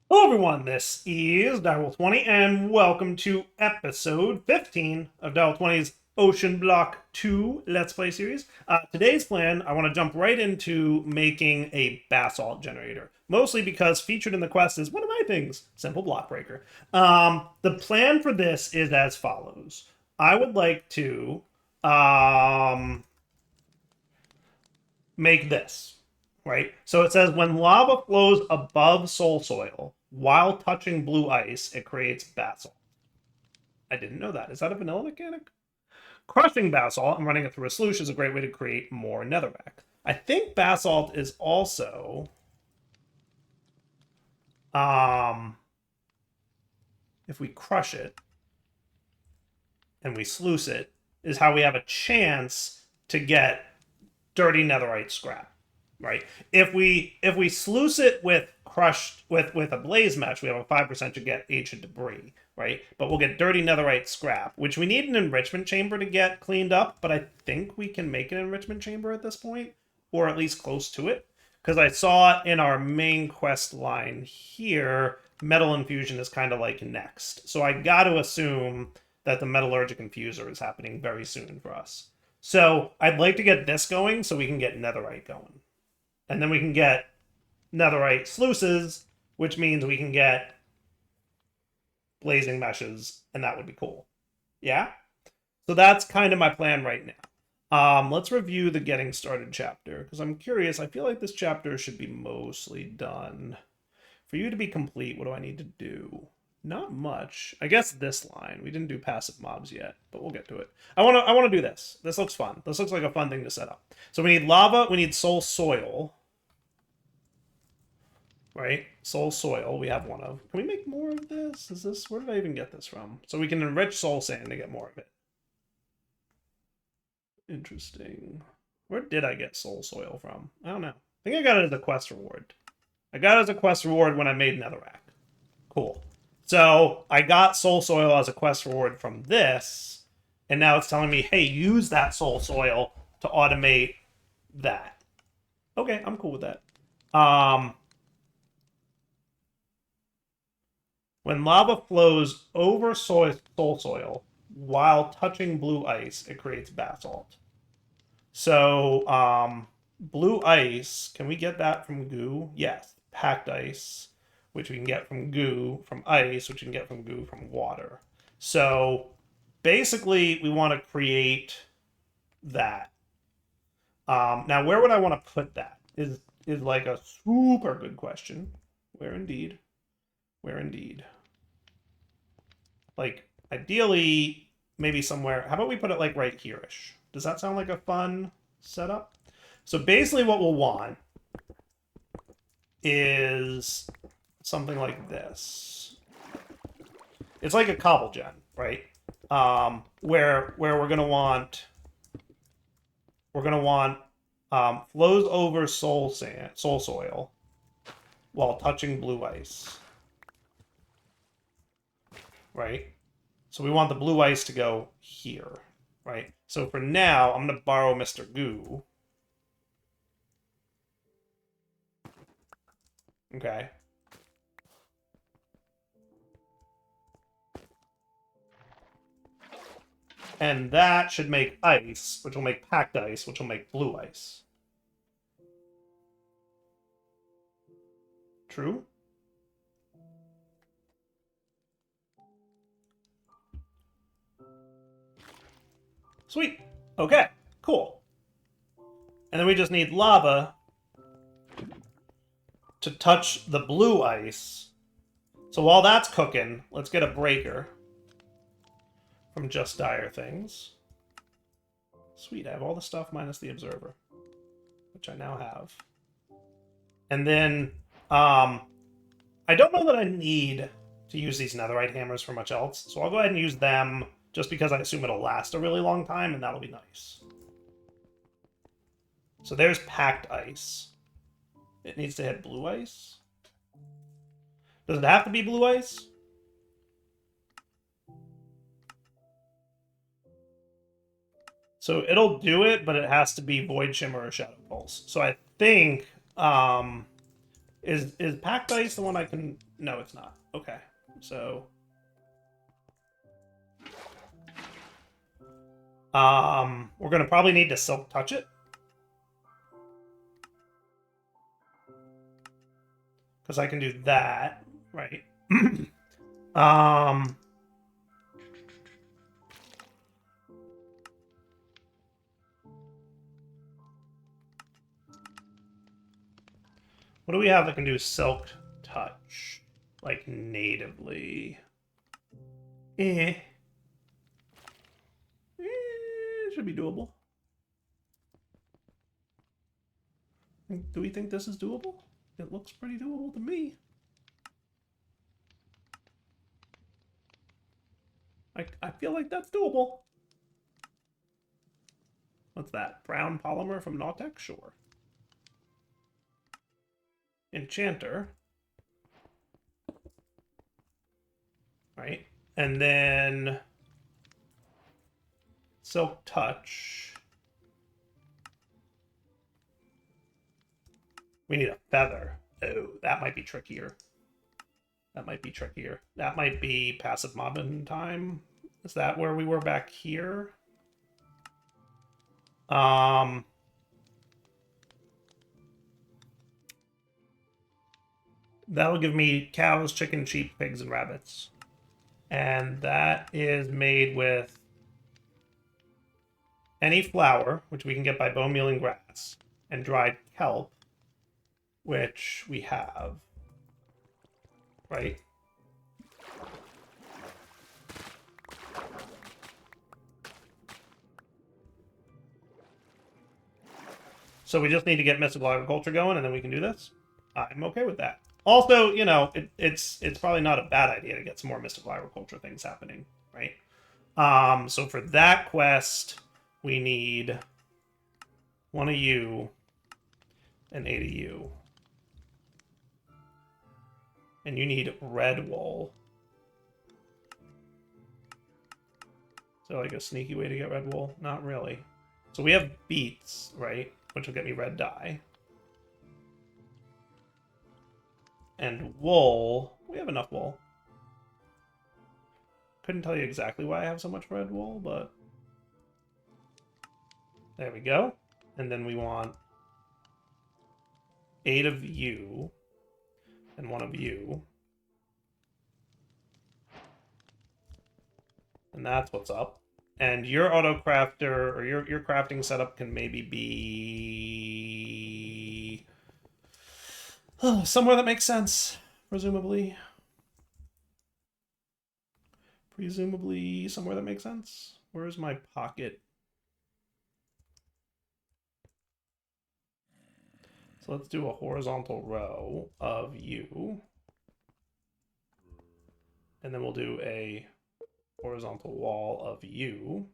Hello everyone, this is Direwolf20 and welcome to episode 15 of Direwolf20's OceanBlock2 Let's Play series. Today's plan, I want to jump right into making a Basalt generator. Mostly because featured in the quest is one of my things, Simple Block Breaker. The plan for this is as follows. I would like to make this, right? So it says when lava flows above soul soil while touching blue ice, it creates basalt. I didn't know that. Is that a vanilla mechanic? Crushing basalt and running it through a sluice is a great way to create more netherrack. I think basalt is also if we crush it and we sluice it, is how we have a chance to get dirty netherite scrap, right? If we sluice it with crushed with a blaze match, we have a 5% to get ancient debris, right? But we'll get dirty netherite scrap, which we need an enrichment chamber to get cleaned up, but I think we can make an enrichment chamber at this point, or at least close to it. Because I saw in our main quest line here, metal infusion is kind of like next. So I got to assume that the metallurgic infuser is happening very soon for us. So I'd like to get this going so we can get netherite going. And then we can get netherite sluices, which means we can get blazing meshes, and that would be cool. Yeah? So that's kind of my plan right now. Let's review the getting started chapter, because I'm curious. I feel like this chapter should be mostly done. For you to be complete, what do I need to do? Not much. I guess this line. We didn't do passive mobs yet, but we'll get to it. I want to do this. This looks fun. This looks like a fun thing to set up. So we need lava. We need soul soil. Right? Soul soil. We have one of. Can we make more of this? Is this... Where did I even get this from? So we can enrich soul sand to get more of it. Interesting. Where did I get soul soil from? I don't know. I think I got it as a quest reward. I got it as a quest reward when I made netherrack. Cool. So I got soul soil as a quest reward from this, and now it's telling me, hey, use that soul soil to automate that. Okay, I'm cool with that. When lava flows over soul soil while touching blue ice, it creates basalt. So, blue ice, can we get that from goo? Yes. Packed ice, which we can get from goo, from ice, which we can get from goo, from water. So, basically, we want to create that. Now, where would I want to put that? Is like a super good question. Where indeed? Where indeed? Like, ideally, maybe somewhere. How about we put it like right here-ish? Does that sound like a fun setup? So basically what we'll want is something like this. It's like a cobble gen, right? Where we're gonna want flows over soul soil while touching blue ice. Right? So we want the blue ice to go here, right? So for now, I'm going to borrow Mr. Goo. Okay. And that should make ice, which will make packed ice, which will make blue ice. True? Sweet. Okay, cool. And then we just need lava to touch the blue ice. So while that's cooking, let's get a breaker from Just Dire Things. Sweet, I have all the stuff minus the observer, which I now have. And then, I don't know that I need to use these netherite hammers for much else, so I'll go ahead and use them just because I assume it'll last a really long time, and that'll be nice. So there's packed ice. It needs to hit blue ice. Does it have to be blue ice? So it'll do it, but it has to be Void Shimmer or Shadow Pulse. So I think Is packed ice the one I can... No, it's not. Okay. So... we're going to probably need to silk touch it. Because I can do that, right? What do we have that can do silk touch? Like, natively. Should be doable. Do we think this is doable? It looks pretty doable to me. I feel like that's doable. What's that? Brown polymer from Nautex? Sure. Enchanter. Right? And then... Silk Touch. We need a feather. Oh, that might be trickier. That might be trickier. That might be passive mobbing time. Is that where we were back here? That'll give me cows, chicken, sheep, pigs, and rabbits. And that is made with any flour, which we can get by bone meal and grass, and dried kelp, which we have. Right? So we just need to get mystical agriculture going, and then we can do this. I'm okay with that. Also, you know, it's probably not a bad idea to get some more mystical agriculture things happening, right? So for that quest, we need 1 of you and 8 of you. And you need red wool. Is there like a sneaky way to get red wool? Not really. So we have beets, right? Which will get me red dye. And wool. We have enough wool. Couldn't tell you exactly why I have so much red wool, but... There we go. And then we want 8 of you and 1 of you. And that's what's up. And your auto crafter, or your crafting setup can maybe be somewhere that makes sense, presumably. Presumably somewhere that makes sense. Where's my pocket? So let's do a horizontal row of you. And then we'll do a horizontal wall of you.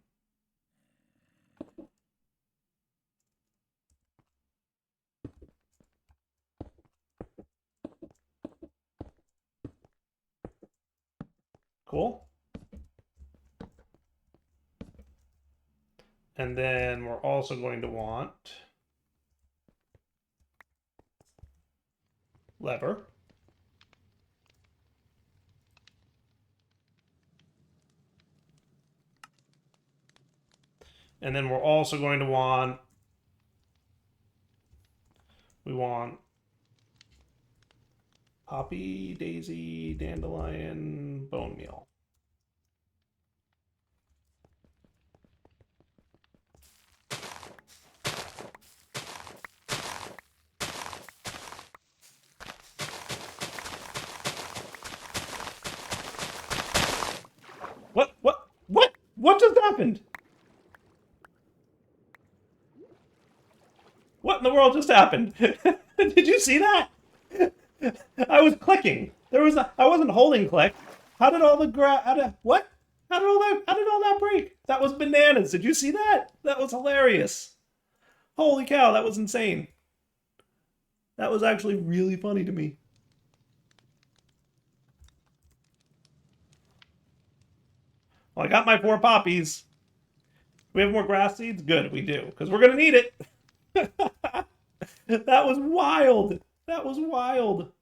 Cool. And then we're also going to want lever. And then we're also going to want, we want poppy, daisy, dandelion, bone meal. What just happened? What in the world just happened? Did you see that? I was clicking. I wasn't holding click. How did all the what? How did all that break? That was bananas. Did you see that? That was hilarious. Holy cow, that was insane. That was actually really funny to me. Well, I got my 4 poppies. We have more grass seeds? Good, we do. Because we're going to need it. That was wild. That was wild.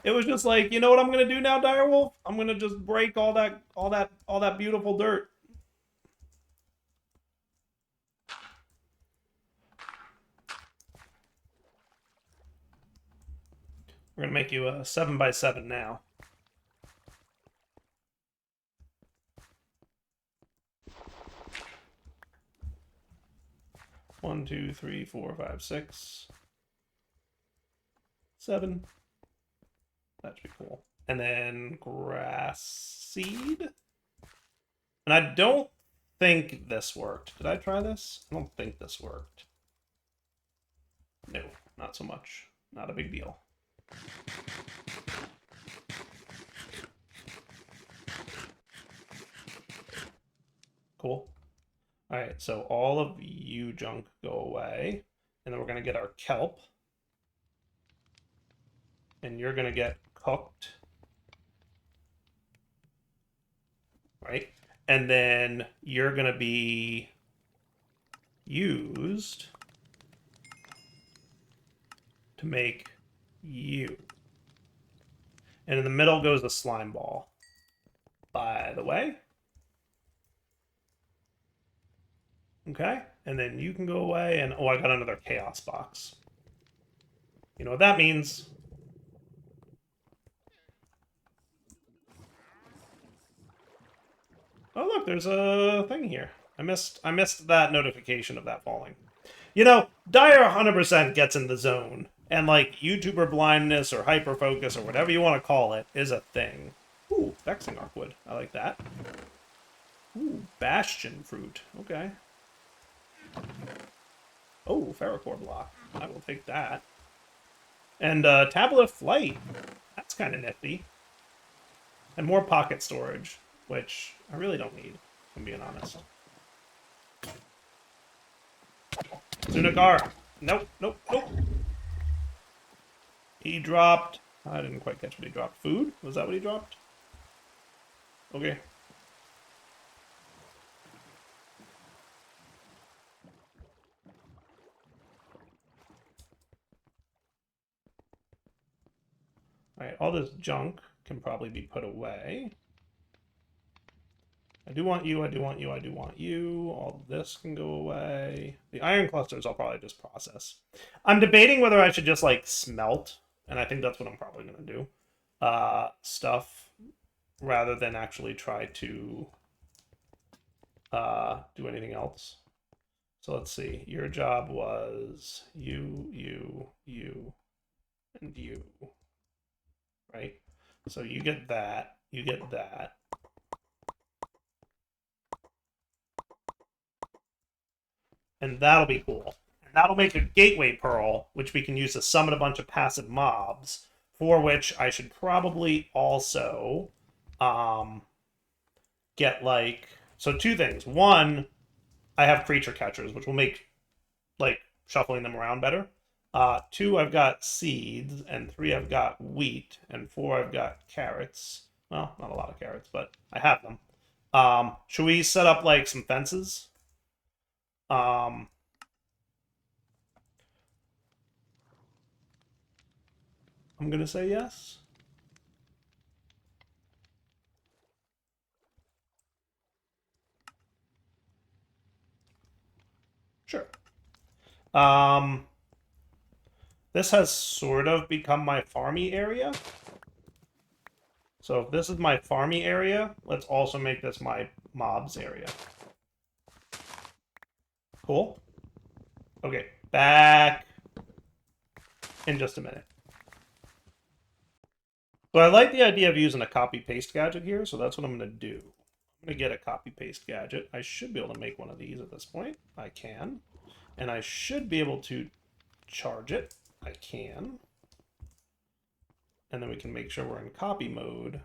It was just like, you know what I'm gonna do now, Direwolf? I'm gonna just break all that beautiful dirt. We're gonna make you a 7x7 now. One, two, three, four, five, 6, 7. That should be cool. And then grass seed. And I don't think this worked. Did I try this? I don't think this worked. No, not so much. Not a big deal. Cool. All right, so all of you junk go away. And then we're going to get our kelp. And you're going to get cooked. Right? And then you're going to be used to make you. And in the middle goes the slime ball. By the way. Okay, and then you can go away, and oh, I got another chaos box. You know what that means? Oh, look, there's a thing here. I missed that notification of that falling. You know, Dyer 100% gets in the zone, and like YouTuber blindness or hyperfocus or whatever you want to call it is a thing. Ooh, vexing arcwood. I like that. Ooh, bastion fruit. Okay. Oh, ferrocore block. I will take that. And tablet of flight. That's kind of nifty. And more pocket storage, which I really don't need, if I'm being honest. Sunakar. Nope, nope, nope. He dropped... I didn't quite catch what he dropped. Food? Was that what he dropped? Okay. Alright, all this junk can probably be put away. I do want you, I do want you, I do want you. All this can go away. The iron clusters I'll probably just process. I'm debating whether I should just, like, smelt, and I think that's what I'm probably going to do. Stuff, rather than actually try to do anything else. So let's see. Your job was you, and you. Right? So you get that. You get that. And that'll be cool. And that'll make a gateway pearl, which we can use to summon a bunch of passive mobs, for which I should probably also get, like... So two things. One, I have creature catchers, which will make, like, shuffling them around better. 2, I've got seeds, and 3, I've got wheat, and 4, I've got carrots. Well, not a lot of carrots, but I have them. Should we set up, like, some fences? I'm gonna say yes. Sure. This has sort of become my farmy area. So if this is my farmy area, let's also make this my mobs area. Cool. Okay, back in just a minute. So I like the idea of using a copy-paste gadget here, so that's what I'm going to do. I'm going to get a copy-paste gadget. I should be able to make one of these at this point. I can. And I should be able to charge it. I can. And then we can make sure we're in copy mode.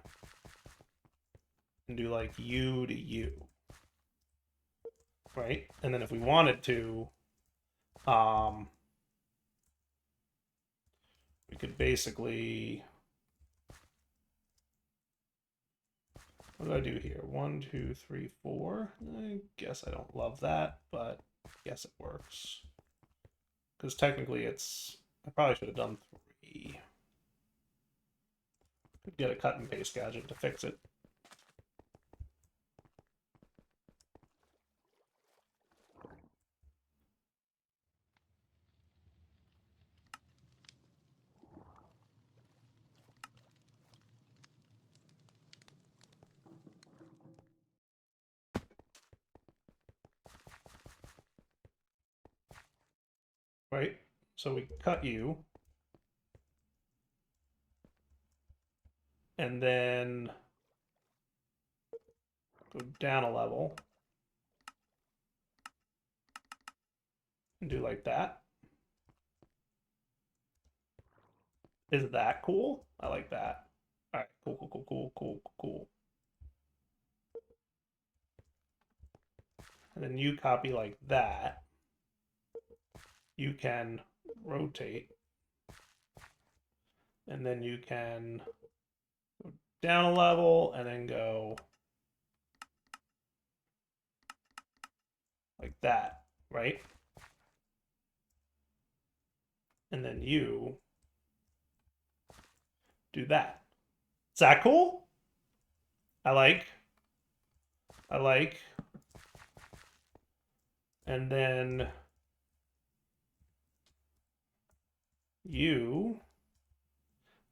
And do like U to U. Right? And then if we wanted to, we could basically... What do I do here? 1, 2, 3, 4. I guess I don't love that, but I guess it works. Because technically it's... I probably should have done 3. Could get a cut and paste gadget to fix it. Right? So we cut you. And then go down a level. And do like that. Is that cool? I like that. All right, cool, cool, cool, cool, cool, cool. And then you copy like that. You can rotate. And then you can go down a level and then go like that, right? And then you do that. Is that cool? I like. And then you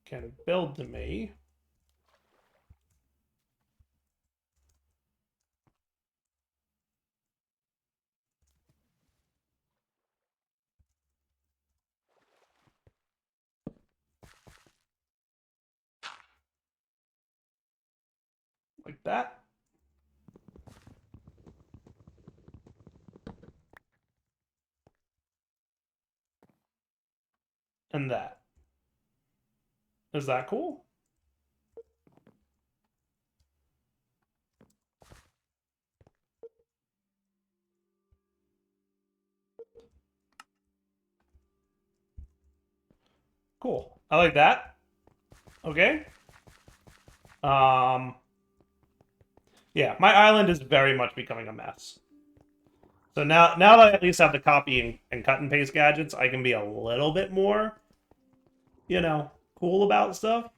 can build to me. Like that. And that. Is that cool? Cool. I like that. Okay. Yeah, my island is very much becoming a mess. So now that I at least have the copy and cut and paste gadgets, I can be a little bit more, you know, cool about stuff.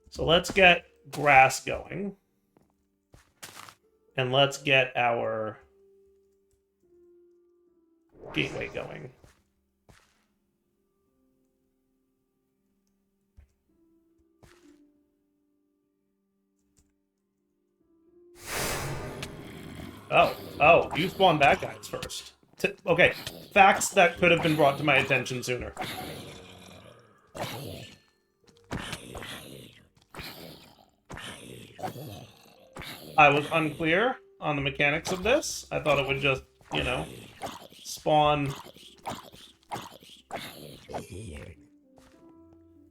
So let's get grass going. And let's get our gateway going. Oh, you spawned bad guys first. Okay, facts that could have been brought to my attention sooner. I was unclear on the mechanics of this. I thought it would just, you know, spawn.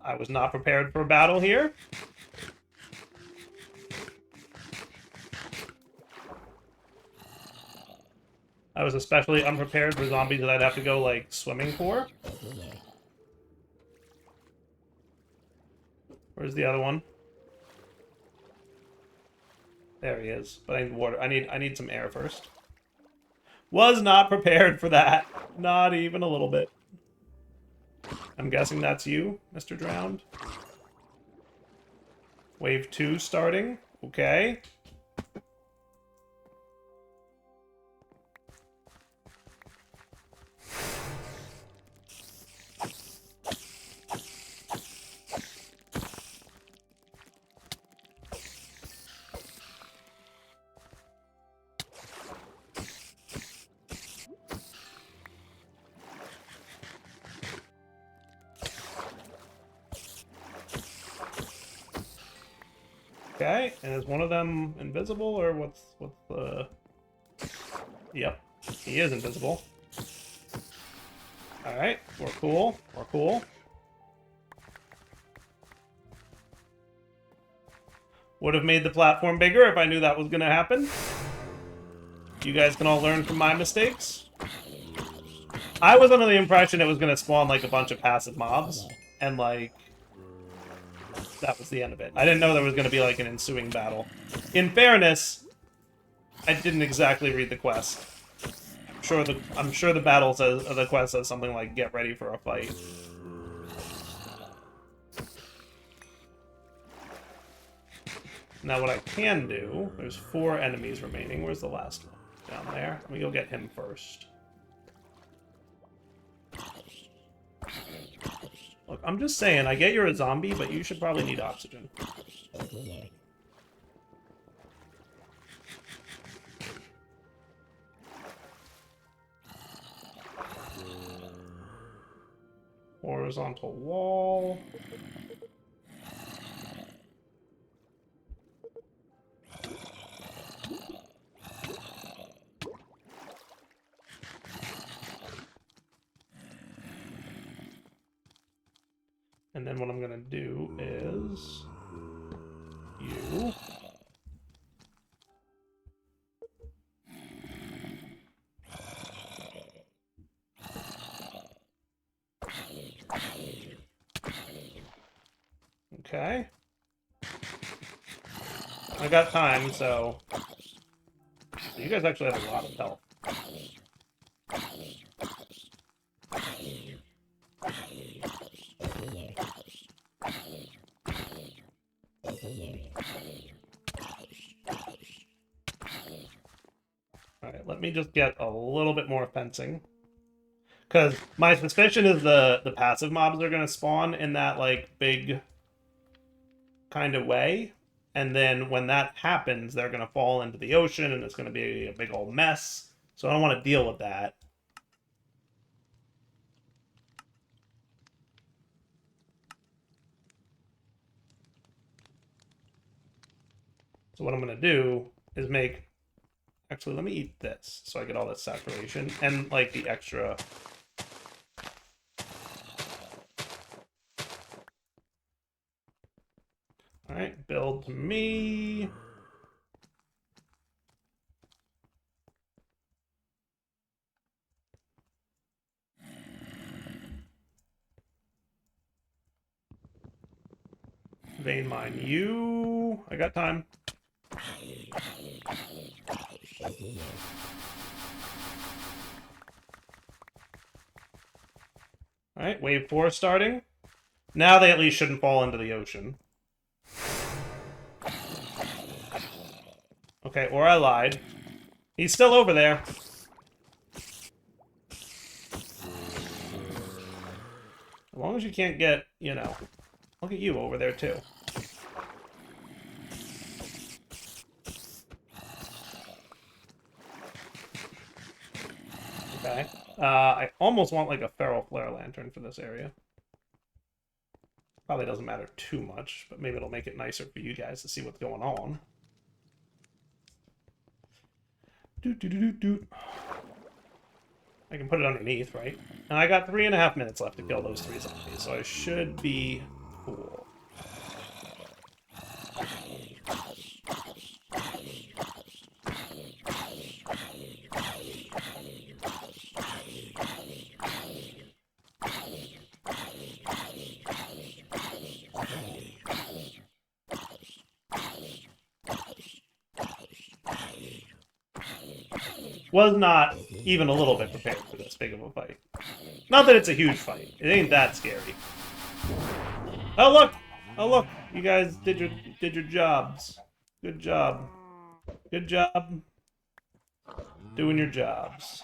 I was not prepared for a battle here. I was especially unprepared for zombies that I'd have to go, like, swimming for. Where's the other one? There he is. But I need water. I need some air first. Was not prepared for that. Not even a little bit. I'm guessing that's you, Mr. Drowned. Wave 2 starting. Okay. Okay, and is one of them invisible, or what's the... Yep, he is invisible. Alright, we're cool, we're cool. Would have made the platform bigger if I knew that was gonna happen. You guys can all learn from my mistakes. I was under the impression it was gonna spawn, like, a bunch of passive mobs, and, like... that was the end of it. I didn't know there was going to be, like, an ensuing battle. In fairness, I didn't exactly read the quest. I'm sure the battle says, the quest says something like, get ready for a fight. Now what I can do, there's 4 enemies remaining. Where's the last one? Down there. Let me go get him first. Look, I'm just saying, I get you're a zombie, but you should probably need oxygen. Horizontal wall. And then what I'm gonna do is you. Okay. I got time, so you guys actually have a lot of health. Alright, let me just get a little bit more fencing. Because my suspicion is the passive mobs are going to spawn in that, like, big kind of way. And then when that happens, they're going to fall into the ocean, and it's going to be a big old mess. So I don't want to deal with that. So what I'm going to do is make... Actually, let me eat this, so I get all that saturation, and, like, the extra... Alright, build to me... Vein mine you... I got time. Alright, wave 4 starting. Now they at least shouldn't fall into the ocean. Okay, or I lied. He's still over there. As long as you can't get, you know... Look at you over there, too. Okay. I almost want, like, a feral flare lantern for this area. Probably doesn't matter too much, but maybe it'll make it nicer for you guys to see what's going on. I can put it underneath, right? And I got 3.5 minutes left to kill those 3 zombies, so I should be cool. Was not even a little bit prepared for this big of a fight. Not that it's a huge fight. It ain't that scary. Oh look! Oh look! You guys did your jobs. Good job. Good job. Doing your jobs.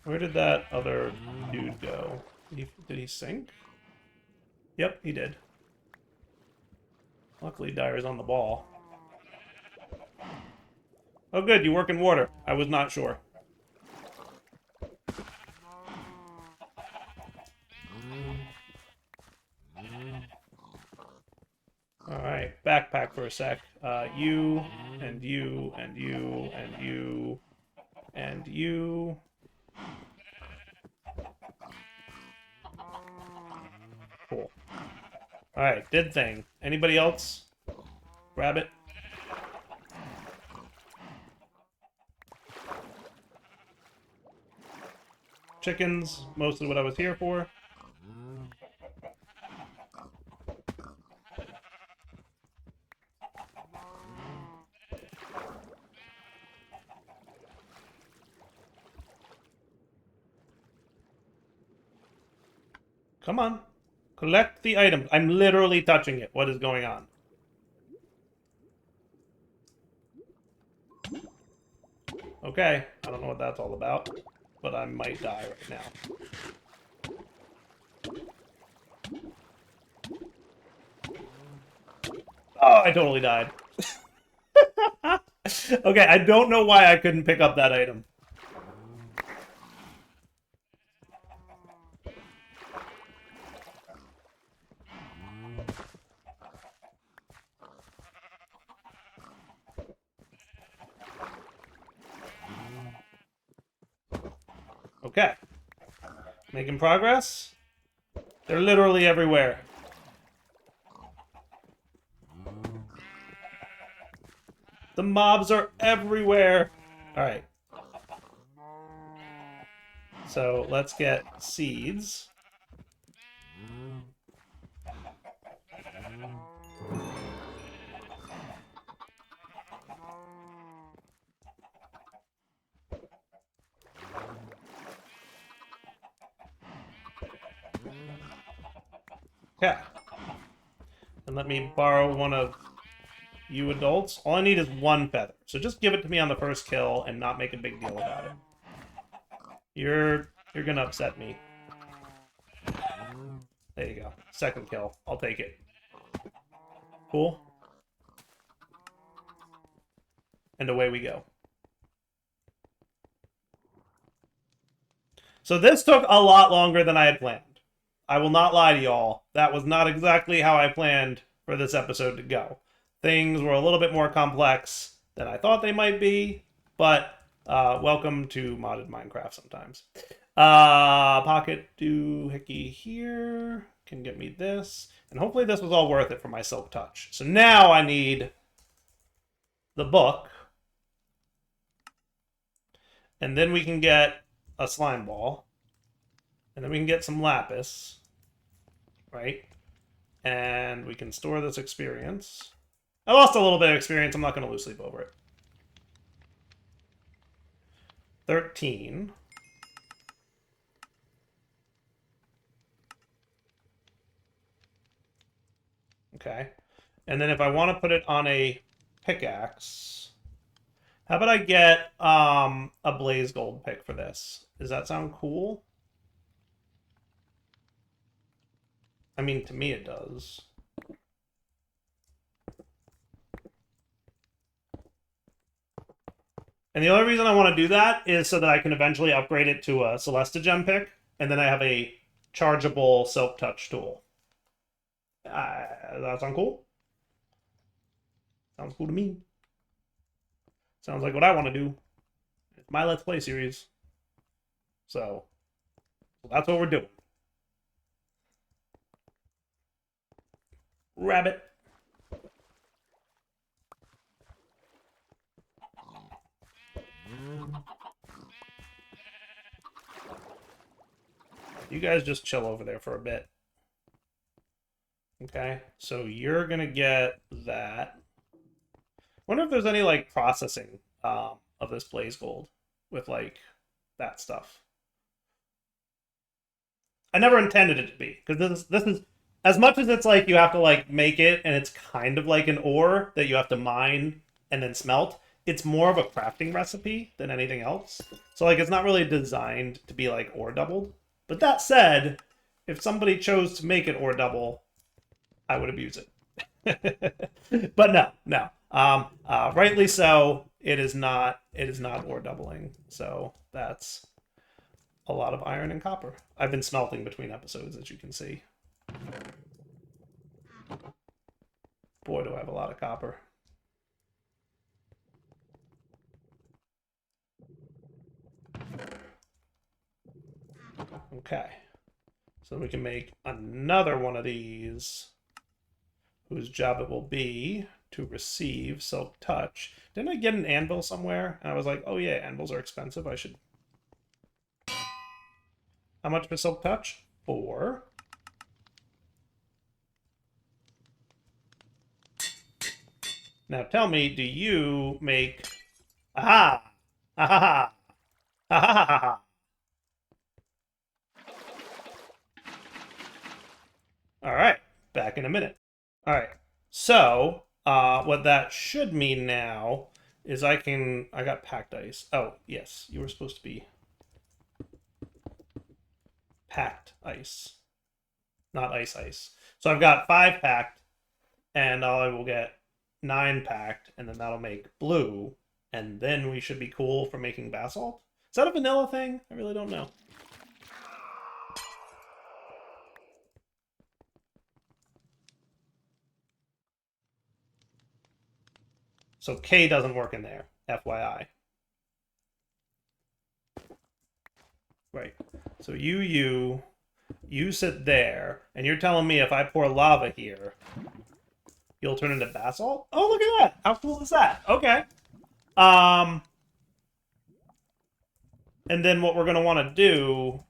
Where did that other dude go? Did he sink? Yep, he did. Luckily, Dyer's on the ball. Oh good, you work in water. I was not sure. Alright, backpack for a sec. You, and you, and you, and you, and you. Cool. Alright, did thing. Anybody else? Grab it. Chickens, mostly what I was here for. Come on. Collect the items. I'm literally touching it. What is going on? Okay. I don't know what that's all about, but I might die right now. Oh, I totally died. Okay, I don't know why I couldn't pick up that item. Okay. Making progress. They're literally everywhere. The mobs are everywhere. All right. So let's get seeds. Okay. And let me borrow one of you adults. All I need is one feather. So just give it to me on the first kill and not make a big deal about it. You're gonna upset me. There you go. Second kill. I'll take it. Cool. And away we go. So this took a lot longer than I had planned. I will not lie to y'all. That was not exactly how I planned for this episode to go. Things were a little bit more complex than I thought they might be, but welcome to modded Minecraft sometimes. Pocket doohickey here can get me this, and hopefully this was all worth it for my Silk Touch. So now I need the book, and then we can get a slime ball, and then we can get some lapis, right? And we can store this experience. I lost a little bit of experience. I'm not going to lose sleep over it. 13. Okay. And then if I want to put it on a pickaxe, how about I get a blaze gold pick for this? Does that sound cool? I mean, to me it does. And the only reason I want to do that is so that I can eventually upgrade it to a Celesta gem pick, and then I have a chargeable Silk Touch tool. That sound cool? Sounds cool to me. Sounds like what I want to do. It's my Let's Play series. So that's what we're doing. Rabbit. You guys just chill over there for a bit. Okay, so you're gonna get that. Wonder if there's any like processing of this blaze gold with like that stuff. I never intended it to be, because this is as much as it's like you have to like make it and it's kind of like an ore that you have to mine and then smelt. It's more of a crafting recipe than anything else. So like it's not really designed to be like ore doubled. But that said, if somebody chose to make it ore double, I would abuse it. But no. Rightly so, it is not ore doubling. So that's a lot of iron and copper. I've been smelting between episodes, as you can see. Boy, do I have a lot of copper. Okay. So we can make another one of these, whose job it will be to receive Silk Touch. Didn't I get an anvil somewhere? And I was like, oh yeah, anvils are expensive. I should... How much for Silk Touch? 4. Now tell me, do you make... Aha! Aha! Ha ha ha ha! back in a minute. All right. So what that should mean now is I got packed ice. Oh, yes. You were supposed to be packed ice, not ice. So I've got 5 packed, and I will get 9 packed, and then that'll make blue, and then we should be cool for making basalt. Is that a vanilla thing? I really don't know. So K doesn't work in there, FYI. Right. So you sit there, and you're telling me if I pour lava here, you'll turn into basalt? Oh, look at that! How cool is that? Okay. And then what we're going to want to do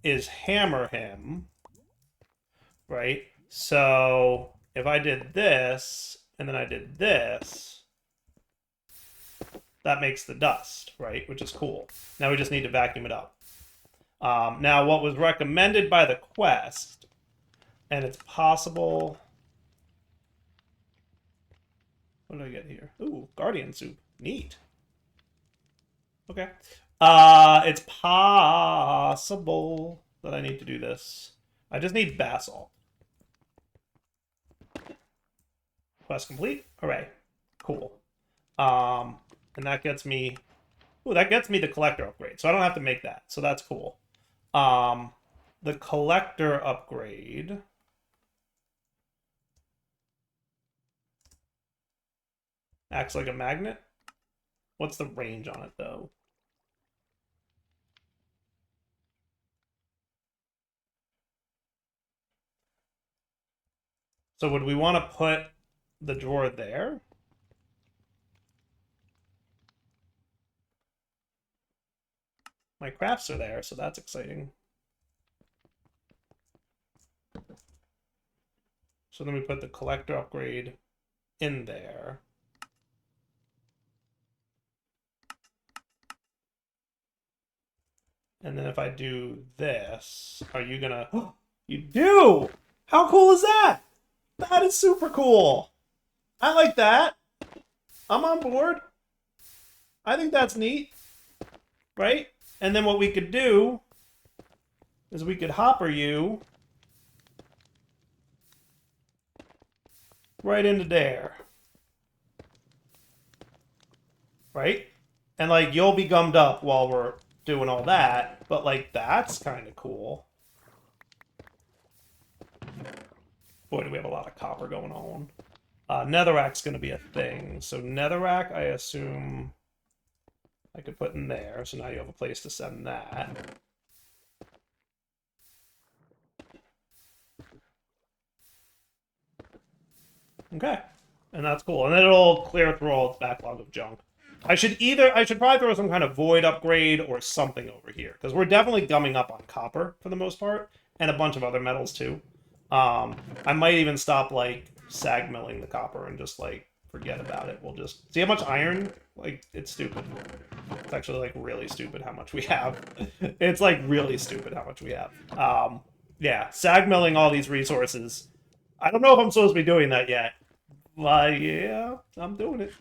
is hammer him, right? So if I did this, and then I did this, that makes the dust, right? Which is cool. Now we just need to vacuum it up. Now, what was recommended by the quest, and it's possible... What did I get here? Ooh, Guardian Soup. Neat. Okay. It's possible that I need to do this. I just need basalt. Quest complete. Hooray. Cool. And that gets me... Ooh, that gets me the collector upgrade, so I don't have to make that. So that's cool. The collector upgrade... acts like a magnet. What's the range on it, though? So would we want to put the drawer there? My crafts are there, so that's exciting. So then we put the collector upgrade in there. And then if I do this, are you gonna... Oh, you do! How cool is that? That is super cool. I like that. I'm on board. I think that's neat. Right? And then what we could do is we could hopper you right into there. Right? And like you'll be gummed up while we're doing all that, but like that's kind of cool. Boy, do we have a lot of copper going on. Netherrack's going to be a thing. So netherrack, I assume I could put in there. So now you have a place to send that. Okay. And that's cool. And then it'll clear through all its backlog of junk. I should probably throw some kind of void upgrade or something over here. Because we're definitely gumming up on copper for the most part. And a bunch of other metals too. I might even stop, like, sag milling the copper and just, like, forget about it. We'll just... See how much iron? Like, it's stupid. It's actually, like, really stupid how much we have. It's, like, really stupid how much we have. Yeah, sag milling all these resources. I don't know if I'm supposed to be doing that yet. But, yeah, I'm doing it.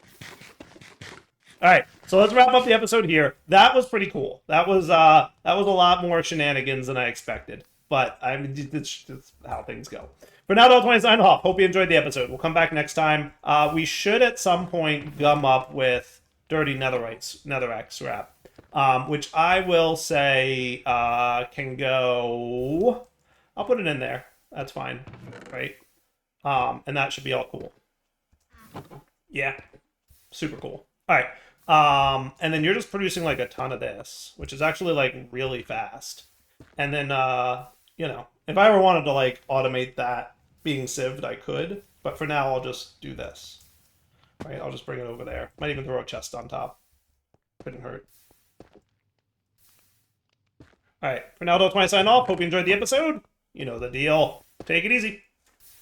Alright, so let's wrap up the episode here. That was pretty cool. That was a lot more shenanigans than I expected. But I mean, it's how things go. For now, Finalizing sign off. Hope you enjoyed the episode. We'll come back next time. We should at some point gum up with dirty netherrack scrap, which I will say can go. I'll put it in there. That's fine, right? And that should be all cool. Yeah, super cool. All right. And then you're just producing like a ton of this, which is actually like really fast. And then you know, if I ever wanted to, like, automate that being sieved, I could. But for now, I'll just do this. Right? I'll just bring it over there. Might even throw a chest on top. Couldn't hurt. Alright, for now, that's my sign off. Hope you enjoyed the episode. You know the deal. Take it easy.